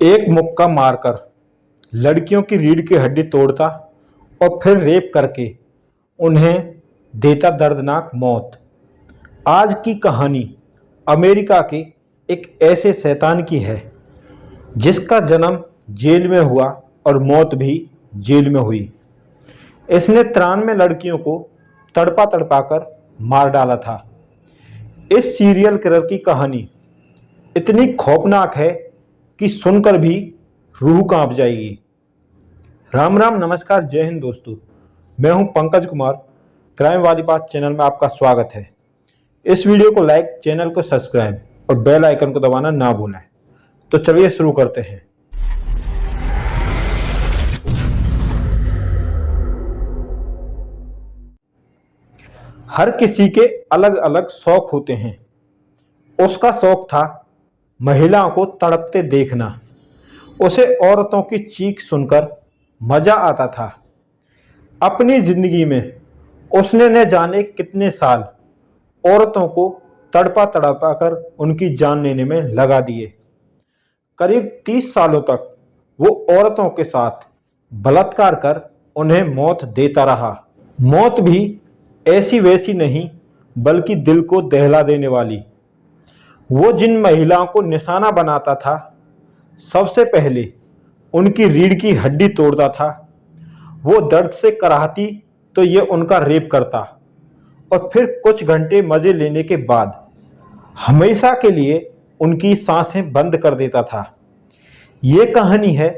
एक मुक्का मारकर लड़कियों की रीढ़ की हड्डी तोड़ता और फिर रेप करके उन्हें देता दर्दनाक मौत। आज की कहानी अमेरिका के एक ऐसे शैतान की है जिसका जन्म जेल में हुआ और मौत भी जेल में हुई। इसने 93 लड़कियों को तड़पा तड़पा कर मार डाला था। इस सीरियल किलर की कहानी इतनी खौफनाक है कि सुनकर भी रूह कांप जाएगी। राम राम, नमस्कार, जय हिंद दोस्तों। मैं हूं पंकज कुमार। क्राइम वाली बात चैनल में आपका स्वागत है। इस वीडियो को लाइक, चैनल को सब्सक्राइब और बेल आइकन को दबाना ना भूलें। तो चलिए शुरू करते हैं। हर किसी के अलग अलग शौक होते हैं। उसका शौक था महिलाओं को तड़पते देखना। उसे औरतों की चीख सुनकर मजा आता था। अपनी जिंदगी में उसने न जाने कितने साल औरतों को तड़पा तड़पा कर उनकी जान लेने में लगा दिए। करीब 30 सालों तक वो औरतों के साथ बलात्कार कर उन्हें मौत देता रहा। मौत भी ऐसी वैसी नहीं, बल्कि दिल को दहला देने वाली। वो जिन महिलाओं को निशाना बनाता था, सबसे पहले उनकी रीढ़ की हड्डी तोड़ता था। वो दर्द से कराहती तो ये उनका रेप करता और फिर कुछ घंटे मजे लेने के बाद हमेशा के लिए उनकी सांसें बंद कर देता था। ये कहानी है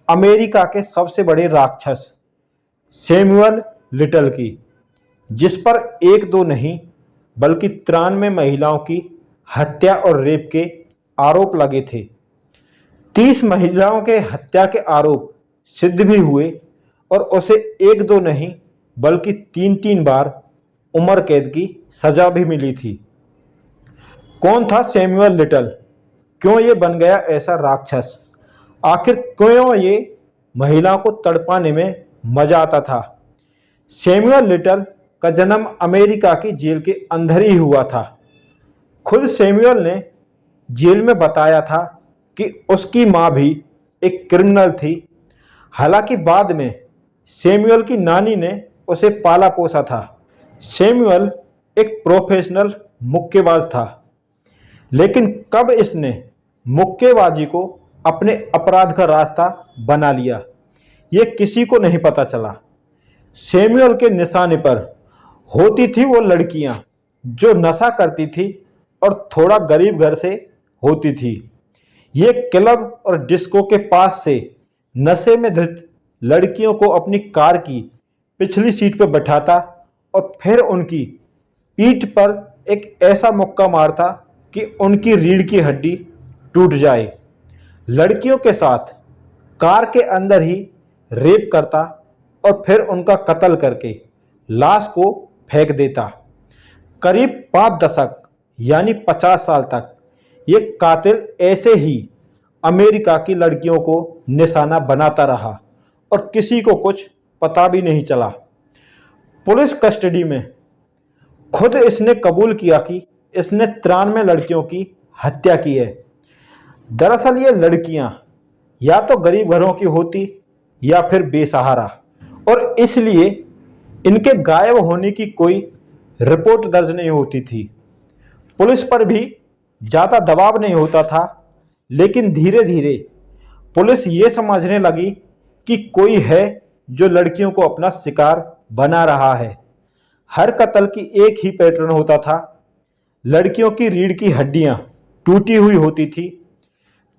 अमेरिका के सबसे बड़े राक्षस सैमुअल लिटल की, जिस पर एक दो नहीं बल्कि 93 महिलाओं की हत्या और रेप के आरोप लगे थे। 30 महिलाओं के हत्या के आरोप सिद्ध भी हुए और उसे एक दो नहीं बल्कि 3-3 बार उम्र कैद की सजा भी मिली थी। कौन था सैमुअल लिटल? क्यों ये बन गया ऐसा राक्षस? आखिर क्यों ये महिलाओं को तड़पाने में मजा आता था? सैमुअल लिटल का जन्म अमेरिका की जेल के अंदर ही हुआ था। खुद सैमुअल ने जेल में बताया था कि उसकी मां भी एक क्रिमिनल थी। हालांकि बाद में सैमुअल की नानी ने उसे पाला पोसा था। सैमुअल एक प्रोफेशनल मुक्केबाज था, लेकिन कब इसने मुक्केबाजी को अपने अपराध का रास्ता बना लिया, ये किसी को नहीं पता चला। सैमुअल के निशाने पर होती थी वो लड़कियां जो नशा करती थी और थोड़ा गरीब घर से होती थी। ये क्लब और डिस्को के पास से नशे में धुत लड़कियों को अपनी कार की पिछली सीट पर बैठाता और फिर उनकी पीठ पर एक ऐसा मुक्का मारता कि उनकी रीढ़ की हड्डी टूट जाए। लड़कियों के साथ कार के अंदर ही रेप करता और फिर उनका कत्ल करके लाश को फेंक देता। करीब 5 दशक यानी 50 साल तक ये कातिल ऐसे ही अमेरिका की लड़कियों को निशाना बनाता रहा और किसी को कुछ पता भी नहीं चला। पुलिस कस्टडी में खुद इसने कबूल किया कि इसने 93 लड़कियों की हत्या की है। दरअसल ये लड़कियां या तो गरीब घरों की होती या फिर बेसहारा, और इसलिए इनके गायब होने की कोई रिपोर्ट दर्ज नहीं होती थी। पुलिस पर भी ज़्यादा दबाव नहीं होता था, लेकिन धीरे धीरे पुलिस ये समझने लगी कि कोई है जो लड़कियों को अपना शिकार बना रहा है। हर कत्ल की एक ही पैटर्न होता था। लड़कियों की रीढ़ की हड्डियां टूटी हुई होती थी।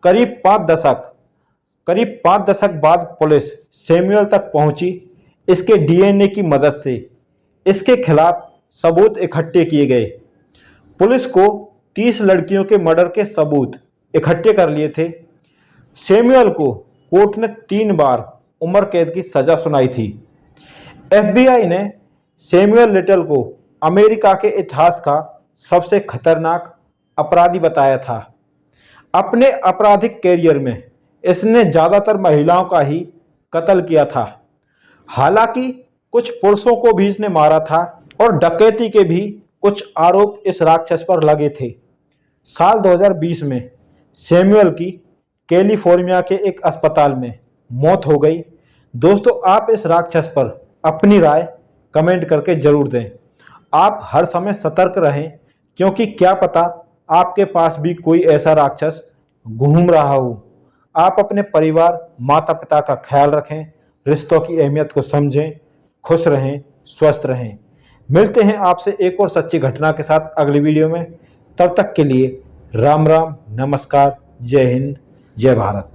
करीब 5 दशक बाद पुलिस सैमुअल तक पहुंची। इसके डीएनए की मदद से इसके खिलाफ सबूत इकट्ठे किए गए। पुलिस को 30 लड़कियों के मर्डर के सबूत इकट्ठे कर लिए थे। सैमुअल को कोर्ट ने 3 बार उम्र कैद की सजा सुनाई थी। एफबीआई ने सैमुअल लिटल को अमेरिका के इतिहास का सबसे खतरनाक अपराधी बताया था। अपने आपराधिक कैरियर में इसने ज़्यादातर महिलाओं का ही कत्ल किया था। हालांकि कुछ पुरुषों को भी इसने मारा था और डकैती के भी कुछ आरोप इस राक्षस पर लगे थे। साल 2020 में सैमुअल की कैलिफोर्निया के एक अस्पताल में मौत हो गई। दोस्तों, आप इस राक्षस पर अपनी राय कमेंट करके जरूर दें। आप हर समय सतर्क रहें, क्योंकि क्या पता आपके पास भी कोई ऐसा राक्षस घूम रहा हो। आप अपने परिवार, माता पिता का ख्याल रखें, रिश्तों की अहमियत को समझें, खुश रहें, स्वस्थ रहें। मिलते हैं आपसे एक और सच्ची घटना के साथ अगली वीडियो में। तब तक के लिए राम राम, नमस्कार, जय हिंद, जय भारत।